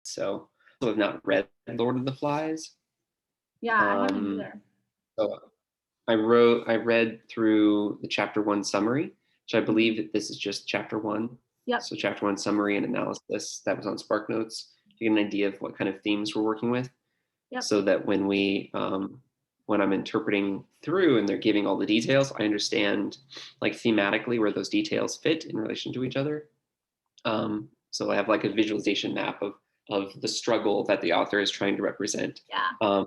So I have not read Lord of the Flies. Yeah, I haven't Um, either. so I read through the chapter one summary, which I believe that this is just chapter one. Yep. So chapter one summary and analysis that was on SparkNotes to get an idea of what kind of themes we're working with. Yep. So that when I'm interpreting through and they're giving all the details, I understand like thematically where those details fit in relation to each other. So I have like a visualization map of the struggle that the author is trying to represent. Yeah.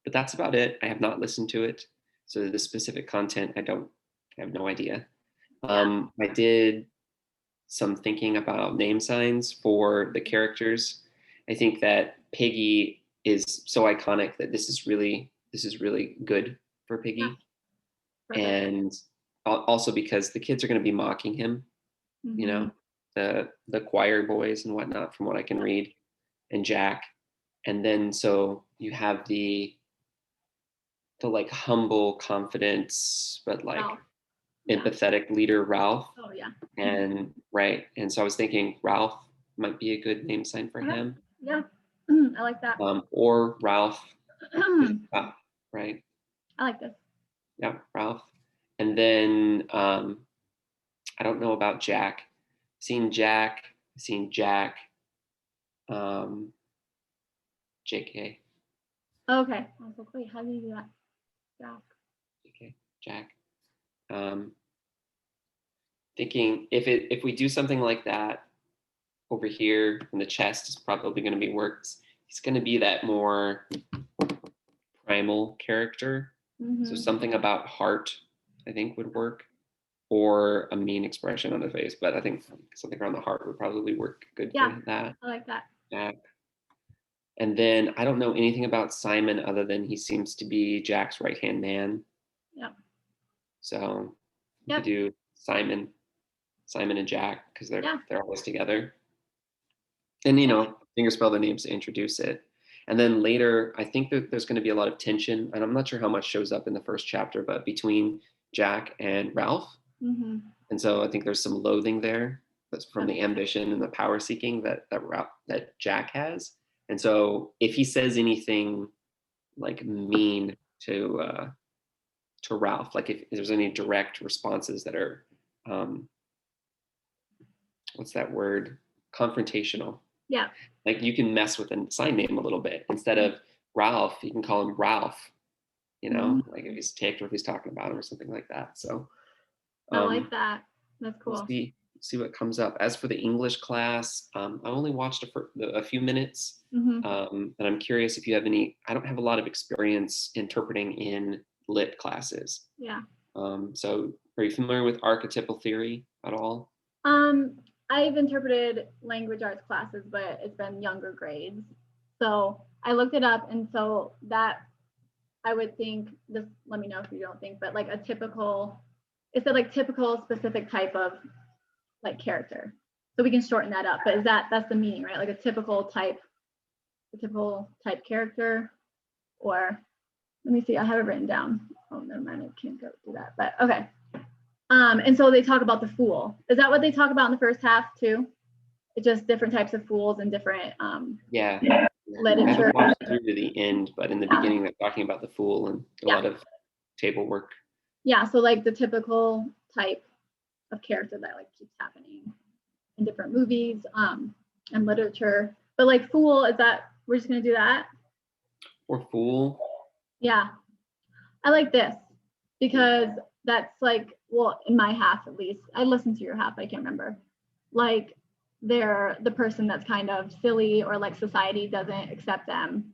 But that's about it. I have not listened to it. So the specific content, I have no idea. I did some thinking about name signs for the characters. I think that Piggy is so iconic that this is really good for Piggy. Perfect. And also because the kids are going to be mocking him, you know, the choir boys and whatnot, from what I can read, and Jack. And then so you have the like humble confidence, but like Ralph. empathetic leader Ralph. Oh yeah. And right. And so I was thinking Ralph might be a good name sign for him. Yeah. I like that. Or Ralph. Right. I like this. Yeah, Ralph. And then I don't know about Jack. Seen Jack, seen Jack, JK. Okay. I was like, wait, how do you do that? Jack. JK, Jack. Thinking if we do something like that over here, and the chest is probably going to be works. He's going to be that more primal character. So something about heart, I think, would work, or a mean expression on the face. But I think something around the heart would probably work good for that. I like that. Jack. And then I don't know anything about Simon other than he seems to be Jack's right hand man. Yep. So you could do Simon and Jack because they're always together. And finger spell their names to introduce it. And then later, I think that there's going to be a lot of tension, and I'm not sure how much shows up in the first chapter, but between Jack and Ralph. And so I think there's some loathing there that's from the ambition and the power seeking that Jack has. And so if he says anything like mean to Ralph, like if there's any direct responses that are what's that word? Confrontational. Yeah. Like you can mess with a sign name a little bit. Instead of Ralph, you can call him Ralph, like if he's ticked or if he's talking about him or something like that. So I like that. That's cool. We'll see what comes up. As for the English class, I only watched a few minutes. And I'm curious if you have any. I don't have a lot of experience interpreting in lit classes. Yeah. So are you familiar with archetypal theory at all? I've interpreted language arts classes, but it's been younger grades. So I looked it up, and so that I would think, just let me know if you don't think, but like a typical, it's a like typical specific type of like character. So we can shorten that up, but that's the meaning, right? Like a typical type character, or let me see, I have it written down. Oh, never mind, I can't go do that, but okay. And so they talk about the fool. Is that what they talk about in the first half too? It's just different types of fools and different literature. I haven't watched through to the end, but in the beginning they're talking about the fool and a lot of table work. Yeah, so like the typical type of character that like keeps happening in different movies and literature. But like fool, is that we're just gonna do that? Or fool. Yeah. I like this because that's like, well, in my half at least. I listened to your half, I can't remember. Like they're the person that's kind of silly, or like society doesn't accept them.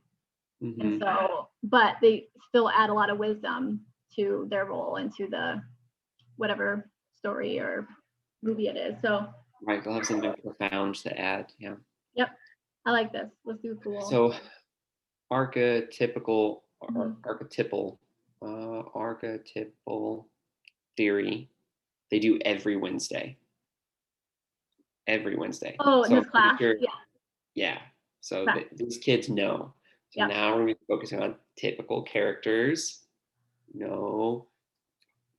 And so, but they still add a lot of wisdom to their role and to the whatever story or movie it is. So right, they'll have something profound to add. Yeah. Yep. I like this. Let's do fool. So archetypal theory, they do every Wednesday. Oh, in so this class? sure, yeah. So these kids know. So now we're going to be focusing on typical characters.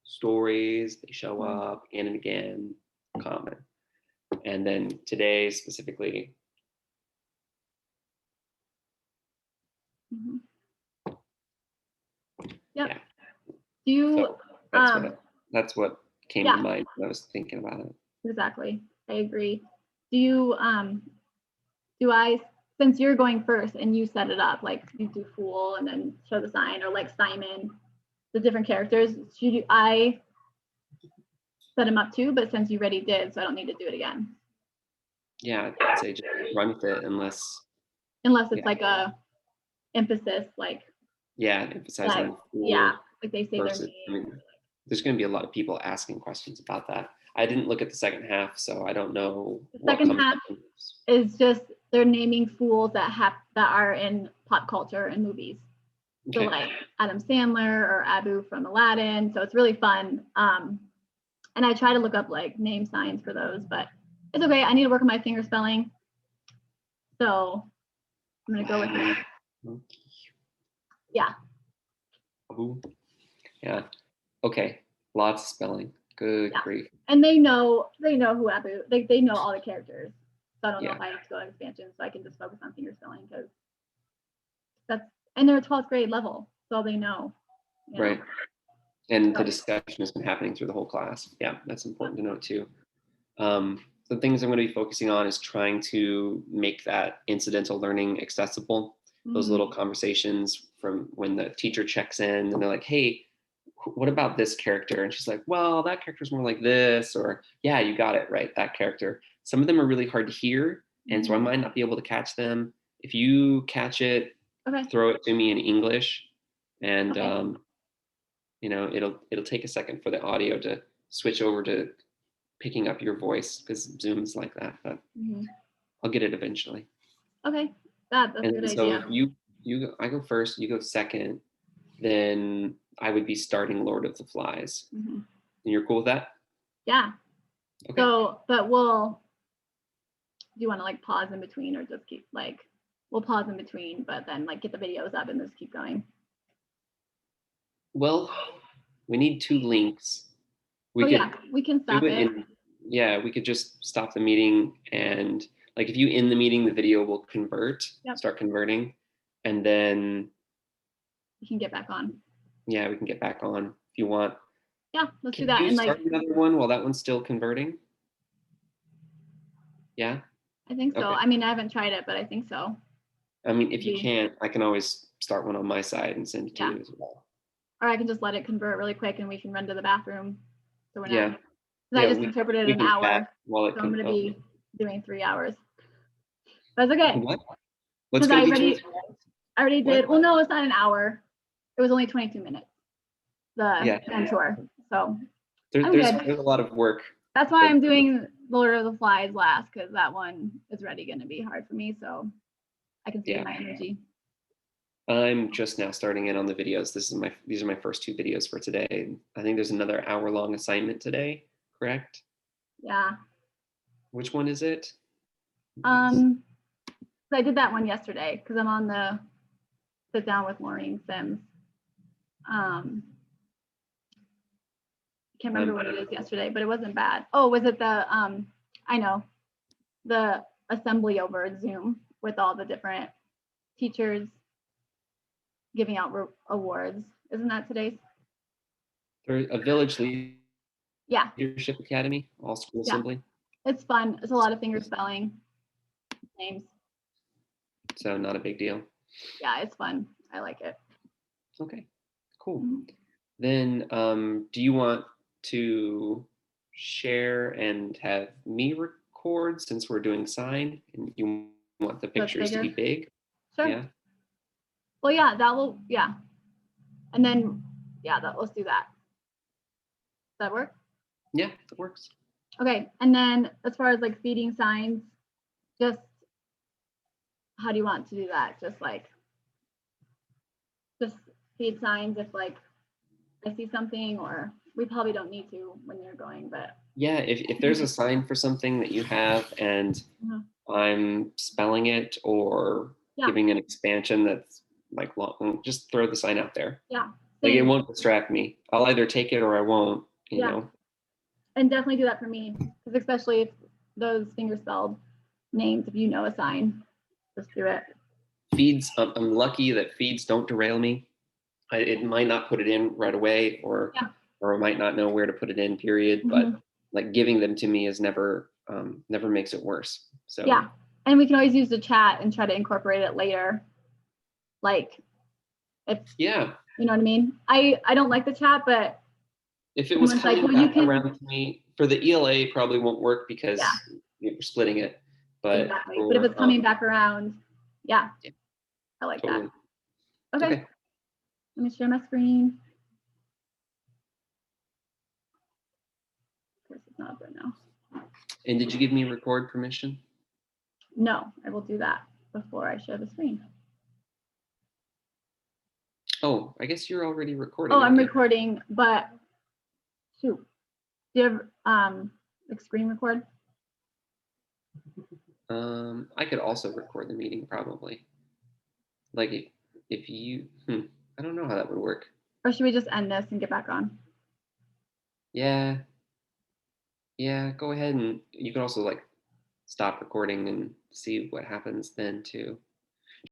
Stories, they show up again and again, common. And then today specifically, Mhm. Yep. Yeah. Do you, So that's what came yeah, to mind when I was thinking about it. exactly. I agree. Do you, do I, since you're going first and you set it up, like you do Fool and then show the sign, or like Simon, the different characters, I set them up too, but since you already did, so I don't need to do it again. Yeah, I'd say just run with it unless it's like a emphasis, like emphasizing like they say versus, their name. there's going to be a lot of people asking questions about that. I didn't look at the second half, so I don't know. The second half is just they're naming fools that are in pop culture and movies. Okay. So like Adam Sandler or Abu from Aladdin. So it's really fun. And I try to look up like name signs for those, but it's okay. I need to work on my finger spelling. So I'm gonna go with it. Yeah. Yeah. Okay. Lots of spelling. Good grief. And they know who Abu. They know all the characters. So I don't know if I have to go on expansion, so I can just focus on finger spelling because and they're a 12th grade level, so they know. Right. And the discussion has been happening through the whole class. Yeah, that's important to note too. The things I'm going to be focusing on is trying to make that incidental learning accessible. Those little conversations from when the teacher checks in and they're like, hey, what about this character? And she's like, well, that character's more like this, or yeah, you got it right, that character. Some of them are really hard to hear, and so I might not be able to catch them. If you catch it, throw it to me in English, and it'll take a second for the audio to switch over to picking up your voice because Zoom's like that, but I'll get it eventually. Okay, that's a good idea. So I go first, you go second, then I would be starting Lord of the Flies. And you're cool with that? Yeah. Okay. So, but do you want to like pause in between or just keep we'll pause in between, but then like get the videos up and just keep going? Well, we need 2 links. We can stop it. We could just stop the meeting, and like if you end the meeting, the video will start converting, and then we can get back on. Yeah, we can get back on if you want. Yeah, let's do that. Can you start another one while that one's still converting? Yeah? I think so. Okay. I mean, I haven't tried it, but I think so. I mean, if you can't, I can always start one on my side and send it to you as well. Or I can just let it convert really quick and we can run to the bathroom. So we're not. I just interpreted an hour. So I'm going to be doing 3 hours. That's okay. What? What's going to be 2 I already did. Well, no, it's not an hour. It was only 22 minutes. The tour. So there's a lot of work. That's why I'm doing Lord of the Flies last, because that one is already going to be hard for me. So I can save my energy. I'm just now starting in on the videos. These are my first 2 videos for today. I think there's another hour-long assignment today, correct? Yeah. Which one is it? I did that one yesterday because I'm on the sit down with Maureen Sims. Can't remember what it is yesterday, but it wasn't bad. Oh, was it the I know, the assembly over Zoom with all the different teachers giving out awards? Isn't that today's? There's a Village Leadership Academy, all school assembly. It's fun. It's a lot of finger spelling names. So not a big deal. Yeah, it's fun. I like it. Okay, cool. Then do you want to share and have me record since we're doing sign and you want the pictures to be big? Sure. Yeah. Well, yeah, that will, and then let's do that. Does that work? Yeah, that works. Okay, and then as far as like feeding signs, just how do you want to do that? Just feed signs if like I see something, or we probably don't need to when you're going, but yeah, if there's a sign for something that you have and I'm spelling it or giving an expansion that's like long, just throw the sign out there. Yeah. Like it won't distract me. I'll either take it or I won't, you know. And definitely do that for me, because especially if those finger spelled names, if you know a sign, just do it. feeds, I'm lucky that feeds don't derail me. It might not put it in right away, or Yeah. I might not know where to put it in, period. Mhm. But like giving them to me is never makes it worse. So yeah, and we can always use the chat and try to incorporate it later. Like if yeah, you know what I mean. I don't like the chat, but if it was someone's like, coming well, you back can. around to me for the ELA, probably won't work because Yeah. we're splitting it. But Exactly. But if it's coming back around, yeah, I like totally. that. Okay. Let me share my screen. Of course, it's not good now. And did you give me record permission? No, I will do that before I share the screen. Oh, I guess you're already recording. Oh, I'm recording, but shoot. Do you have like screen record? I could also record the meeting probably. Like if you, I don't know how that would work. Or should we just end this and get back on? Yeah, go ahead, and you can also like stop recording and see what happens then too.